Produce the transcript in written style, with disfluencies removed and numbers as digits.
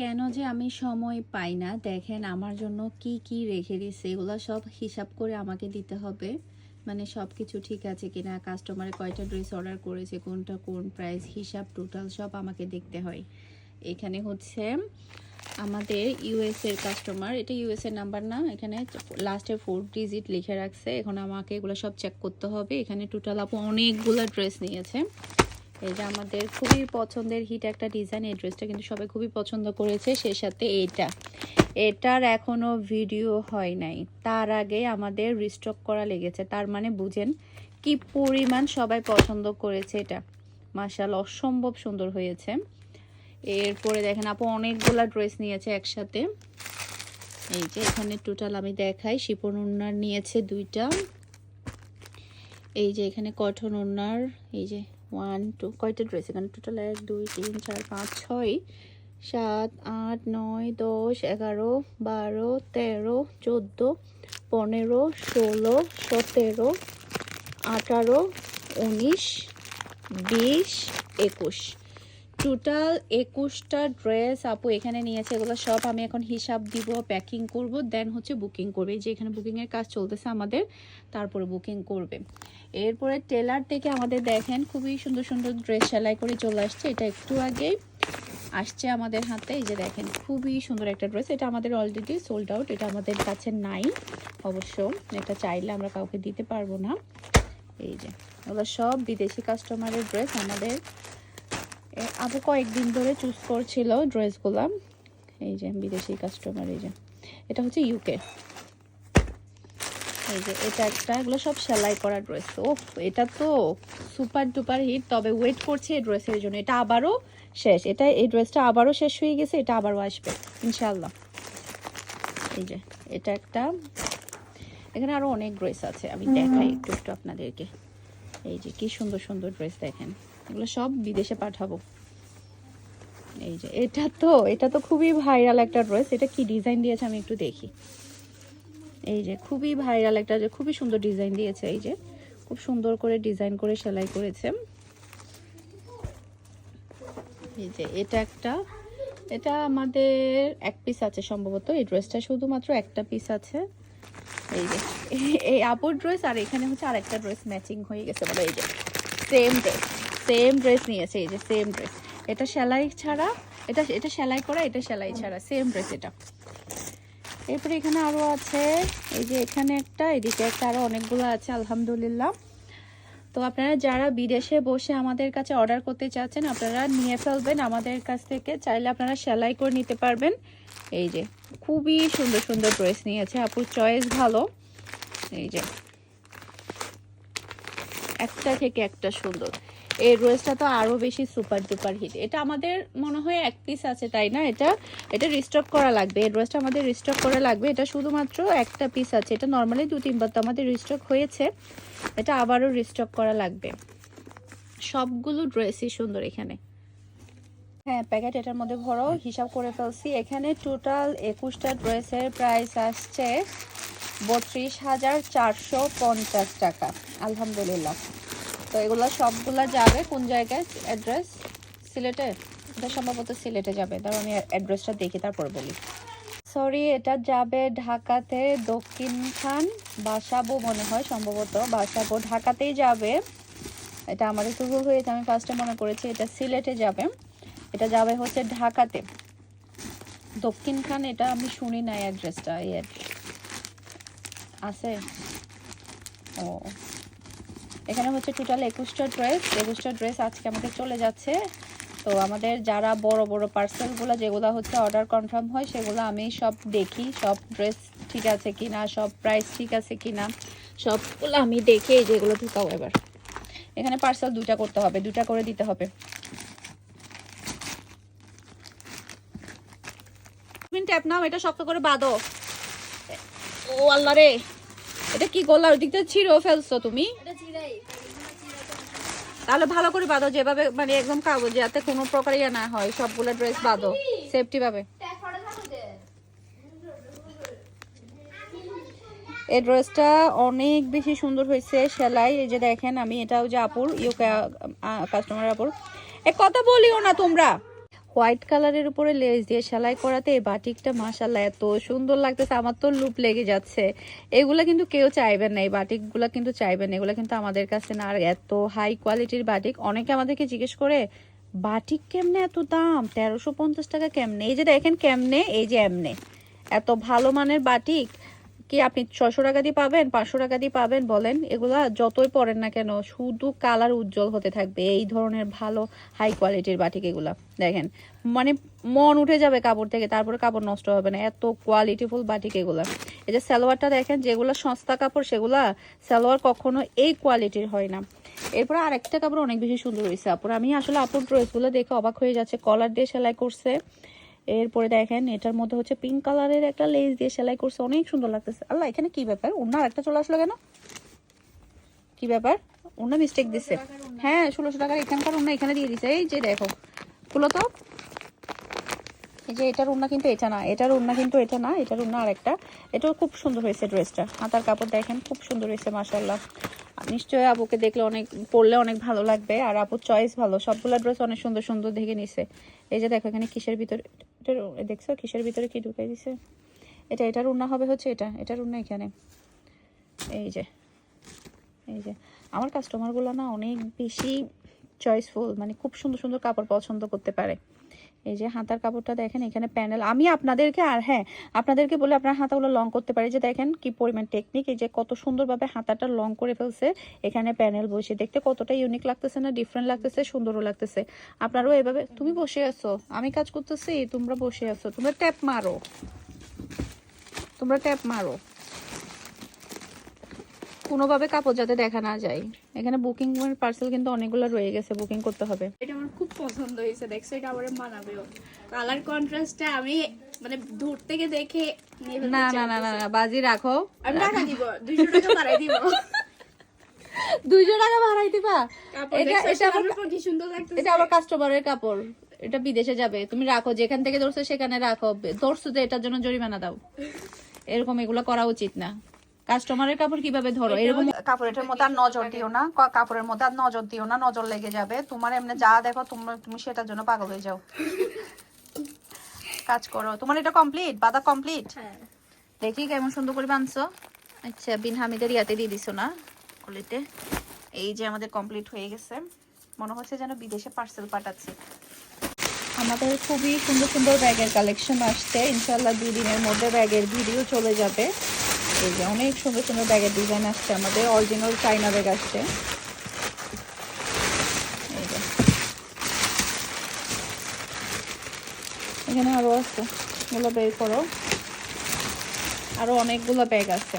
কেন যে আমি সময় পাই না, দেখেন আমার জন্য কি কি রেখে দিচ্ছে, এগুলো সব হিসাব করে আমাকে দিতে হবে। মানে সব কিছু ঠিক আছে কিনা, কাস্টমারে কয়টা ড্রেস অর্ডার করেছে, কোনটা কোন প্রাইস, হিসাব টোটাল সব আমাকে দেখতে হয়। এখানে হচ্ছে আমাদের ইউএস এর কাস্টমার, এটা ইউএস এর নাম্বার না, এখানে লাস্টে 4 ডিজিট লিখে রাখছে। এখন আমাকে এগুলো সব চেক করতে হবে। এখানে টোটাল আপু অনেকগুলো ড্রেস নিয়েছে। এই যে আমাদের খুবই পছন্দের হিট একটা ডিজাইন, এই ড্রেসটা কিন্তু সবাই খুবই পছন্দ করেছে। সেই সাথে এটার এখনো ভিডিও হয় নাই, তার আগে আমাদের রিস্টক করা লেগেছে। তার মানে বুঝেন কি পরিমাণ সবাই পছন্দ করেছে। এটা মাশাআল্লাহ অসম্ভব সুন্দর হয়েছে। এরপরে দেখেন আপু অনেকগুলা ড্রেস নিয়েছে একসাথে। এই যে এখানে টোটাল আমি দেখাই, শিপন ওড়নার নিয়েছে 2টা। এই যে এখানে কটন ওড়নার, এই যে 1 2 কয়টা ড্রেস এখানে টোটাল, 1 2 3 4 5 6 7 8 9 10 11 12 13 14 15 16 17 18 19 20 21, টোটাল 21টা ড্রেস আপু এখানে নিয়েছে। এগুলো সব আমি এখন হিসাব দিব, প্যাকিং করব, দেন হচ্ছে বুকিং করবে। যে এখানে বুকিংয়ের কাজ চলতেছে আমাদের, তারপরে বুকিং করবে। এরপরে টেলার থেকে আমাদের দেখেন খুবই সুন্দর সুন্দর ড্রেস সেলাই করে চলে আসছে। এটা একটু আগে আসছে আমাদের হাতে। এই যে দেখেন খুবই সুন্দর একটা ড্রেস, এটা আমাদের অলরেডি সোল্ড আউট, এটা আমাদের কাছে নাই অবশ্য, এটা চাইলে আমরা কাউকে দিতে পারবো না। এই যে এগুলো সব বিদেশি কাস্টমারের ড্রেস। আমাদের আপু কয়েকদিন ধরে চুজ করছিল ড্রেসগুলো। এই যে বিদেশি কাস্টমার, এই যে এটা হচ্ছে ইউকে। এই যে এটা একটা, এগুলো সব সেলাই করা ড্রেস। ও এটা তো সুপার ডুপার হিট, তবে ওয়েট করছে এই ড্রেসের জন্য। এটা আবারও শেষ, এটা এই ড্রেসটা আবারও শেষ হয়ে গেছে, এটা আবারও আসবে ইনশাআল্লাহ। এই যে এটা একটা, এখানে আরো অনেক ড্রেস আছে, আমি দেখাই একটু একটু আপনাদেরকে। এই যে কি সুন্দর সুন্দর ড্রেস দেখেন, এগুলো সব বিদেশে পাঠাবো। এই যে এটা তো খুবই ভাইরাল একটা ড্রেস। এটা কি ডিজাইন দিয়েছে আমি একটু দেখি। এই যে খুবই ভাইরাল একটা, যে খুবই সুন্দর ডিজাইন দিয়েছে। এই যে খুব সুন্দর করে ডিজাইন করে সেলাই করেছে। এই যে এটা একটা, এটা আমাদের এক পিস আছে সম্ভবত, এই ড্রেসটা শুধুমাত্র একটা পিস আছে। এই যে এই আপুর ড্রেস, আর এখানে হচ্ছে আরেকটা ড্রেস ম্যাচিং হয়ে গেছে বলে। এই যে সেম ড্রেস নিয়েছে, এই যে সেম ড্রেস। এটা সেলাই ছাড়া, এটা সেলাই করা, এটা সেলাই ছাড়া, সেম ড্রেস এটা। এরপরে এখানে আরো আছে, এই যে এখানে একটা, এদিকে একটা, আরো অনেকগুলো আছে আলহামদুলিল্লাহ। তো আপনারা যারা বিদেশে বসে আমাদের কাছে অর্ডার করতে চাচ্ছেন, আপনারা নিয়ে ফেলবেন আমাদের কাছ থেকে, চাইলে আপনারা সেলাই করে নিতে পারবেন। এই যে খুবই সুন্দর সুন্দর ড্রেস নিয়েছে, আপুর চয়েস ভালো। এই যে একটা থেকে একটা সুন্দর। এই ড্রেসটা তো আরো বেশি সুপার ডুপার হিট। এটা আমাদের মনে হয় এক পিস আছে, তাই না? এটা রিস্টক করা লাগবে, এই ড্রেসটা আমাদের রিস্টক করা লাগবে। এটা শুধুমাত্র একটা পিস আছে, এটা নর্মালি 2-3 বার তো আমাদের রিস্টক হয়েছে, এটা আবারও রিস্টক করা লাগবে। সবগুলো ড্রেসই সুন্দর এখানে। হ্যাঁ প্যাকেট এটার মধ্যে ভরো, হিসাব করে ফেলছি। এখানে টোটাল 21টা ড্রেসের প্রাইস আসছে 32,450 টাকা আলহামদুলিল্লাহ। তো এগুলো সবগুলা যাবে কোন জায়গায়, অ্যাড্রেস সিলেটে, এটা সম্ভবত সিলেটে যাবে। তারপর আমি অ্যাড্রেসটা দেখি তারপর বলি। সরি, এটা যাবে ঢাকাতে, দক্ষিণখান বাসাবো মনে হয়, সম্ভবত বাসাবো ঢাকাতেই যাবে। এটা আমার একটু ভুল হয়েছে, আমি ফার্স্টে মনে করেছি এটা সিলেটে যাবে। এটা যাবে হচ্ছে ঢাকাতে, দক্ষিণখান। এটা আমি শুনি না অ্যাড্রেসটা, এই আছে। ও এখানে হচ্ছে টোটাল 21টা ড্রেস আজকে আমাদের চলে যাচ্ছে। তো আমাদের যারা বড় বড় পার্সেলগুলো যেগুলো হচ্ছে অর্ডার কনফার্ম হয়, সেগুলো আমি সব দেখি, সব ড্রেস ঠিক আছে কিনা, সব প্রাইস ঠিক আছে কিনা, সবগুলো আমি দেখে যেগুলো ঢুকাও। এবার এখানে পার্সেল 2টা করতে হবে, 2টা করে দিতে হবে। ট্যাপ নাও, এটা শক্ত করে বাঁধো। ও আল্লাহ রে, এটা কি গলার দিকটা ছিঁড়েও ফেলছো তুমি? তাহলে ভালো করে বাঁধো, যেভাবে মানে একদম কাগজ, যাতে কোনো প্রকার ইয়ে না হয়। সবগুলো ড্রেস বাঁধো সেফটি ভাবে। এই ড্রেসটা অনেক বেশি সুন্দর হয়েছে সেলাই। এই যে দেখেন, আমি এটাও যে আপুর ইউকে কাস্টমার আপুর, এ কথা বলিও না তোমরা। হোয়াইট কালারের উপরে লেস দিয়ে সেলাই করাতে এই বাটিকটা মাশাআল্লাহ এত সুন্দর লাগতেছে, আমার তো লুপ লেগে যাচ্ছে। এগুলা কিন্তু কেউ চাইবেন না, এই বাটিকগুলা কিন্তু চাইবেন না, এগুলা কিন্তু আমাদের কাছে না। আর এত হাই কোয়ালিটির বাটিক, অনেকে আমাদেরকে জিজ্ঞেস করে বাটিক কেমনে এত দাম, 1350 টাকা কেমনে? এই যে দেখেন কেমনে, এই যে এমনে এত ভালো মানের বাটিক কি আপনি 600 টাকা দিয়ে পাবেন, 500 টাকা দিয়ে পাবেন বলেন? এগুলা যতই পরেন না কেন শুধু কালার উজ্জ্বল হতে থাকবে। এই ধরনের ভালো হাই কোয়ালিটির বাটিক এগুলা দেখেন, মানে মন উঠে যাবে কাপড় থেকে, তারপরে কাপড় নষ্ট হবে না, এত কোয়ালিটিফুল বাটিক এগুলা। এই যে সালোয়ারটা দেখেন, যেগুলো সস্তা কাপড় সেগুলা সালোয়ার কখনো এই কোয়ালিটির হয় না। এরপর আরেকটা কাপড় অনেক বেশি সুন্দর হয়েছে আপুর, আমি আসলে আপুর ড্রেসগুলো দেখে অবাক হয়ে যাচ্ছে। কলার দিয়ে সেলাই করছে, এরপরে দেখেন এটার মধ্যে হচ্ছে পিঙ্ক কালারের একটা লেস দিয়ে সেলাই করছে, অনেক সুন্দর লাগতেছে। আল্লাহ, এখানে কি ব্যাপার, অন্য আরেকটা চলে আসলো কেন? কি ব্যাপার, অন্য মিস্টেক দিছে? হ্যাঁ 1600 টাকার এখানকার অন্য এখানে দিয়ে দিছে। এই যে দেখো, খুলো তো। এই যে এটার ওড়না কিন্তু এটা না, এটার ওড়না কিন্তু এটা না, এটার ওড়না আরেকটা। এটাও খুব সুন্দর হয়েছে ড্রেসটা, হাতার কাপড় দেখেন খুব সুন্দর হয়েছে মাশাআল্লাহ। নিশ্চয়ই আপুকে দেখলে অনেক, পরলে অনেক ভালো লাগবে। আর আপুর চয়েস ভালো, সবগুলো ড্রেস অনেক সুন্দর সুন্দর দেখে নিছে। এই যে দেখো এখানে কিসের ভিতরে, দেখছো কিসের ভিতরে কি ঢুকাই দিছে? এটার ওড়না হবে হচ্ছে এটা, এটার ওড়না এখানে। এই যে এই যে আমার কাস্টমারগুলো না অনেক বেশি চয়েসফুল, মানে খুব সুন্দর সুন্দর কাপড় পছন্দ করতে পারে। এই যে হাতার কাপড়টা দেখেন, এখানে প্যানেল। আমি আপনাদেরকে, আর হ্যাঁ আপনাদেরকে বলে আপনার হাতাগুলো লং করতে পারে। যে দেখেন কি পরিমাণ টেকনিক, এই যে কত সুন্দরভাবে হাতাটা লং করে ফেলছে, এখানে প্যানেল বসে। দেখতে কতটা ইউনিক লাগতেছে না, ডিফারেন্ট লাগতেছে, সুন্দরও লাগতেছে। আপনারাও এভাবে, তুমি বসে আছো আমি কাজ করতেছি, তোমরা বসে আছো, তোমরা ট্যাপ মারো, তোমরা ট্যাপ মারো, কোনোভাবে কাপড় যাতে দেখা না যায়। এখানে বুকিং পার্সেল কিন্তু অনেকগুলো রয়ে গেছে, বুকিং করতে হবে। এটা আমার খুব পছন্দ হয়েছে, দেখছো এটা আমার মানাবেও। কালার কন্ট্রাস্টটা আমি মানে দূর থেকে দেখে নিয়ে ফেলতে না চাই। না না না না, বাজি রাখো, আমি টাকা দিব, 200 টাকা বাড়াই দিব। 200 টাকা ভাড়াই দিবা? কাপড় এটা দেখছো এটা আমার, আমার কি সুন্দর লাগতেছে। এটা আমার কাস্টমারের কাপড়, এটা বিদেশে যাবে, তুমি রাখো, যেখান থেকে ধরছো সেখানে রাখো। ধরছো তো এটার জন্য জরিমানা দাও। এরকম এগুলো করা উচিত না। কাস্টমারের কাপড় কিভাবে ধরো এরকম? কাপড়ের মধ্যে আর নজর দিও না, কাপড়ের মধ্যে আর নজর দিও না, নজর লেগে যাবে তোমার। এমনি যা দেখো তুমি সেটার জন্য পাগল হয়ে যাও। কাজ করো, তোমার এটা কমপ্লিট, বাঁধা কমপ্লিট। হ্যাঁ দেখি কেমন সুন্দর করে বানছো। আচ্ছা, বিন হামিদের ইয়াতে দিয়ে দিছো না কলিতে? এই যে আমাদের কমপ্লিট হয়ে গেছে, মনে হচ্ছে যেন বিদেশে পার্সেল পাঠাচ্ছে। আমাদের খুবই সুন্দর সুন্দর ব্যাগের কালেকশন আসছে, ইনশাল্লাহ 2 দিনের মধ্যে ব্যাগের ভিডিও চলে যাবে। এই যে অনেক সুন্দর সুন্দর ব্যাগের ডিজাইন আসছে, আমাদের অরিজিনাল চাইনা ব্যাগ আসছে। এই যে এখানে আরো আছে, এগুলো বের করো, আরো অনেকগুলো ব্যাগ আছে।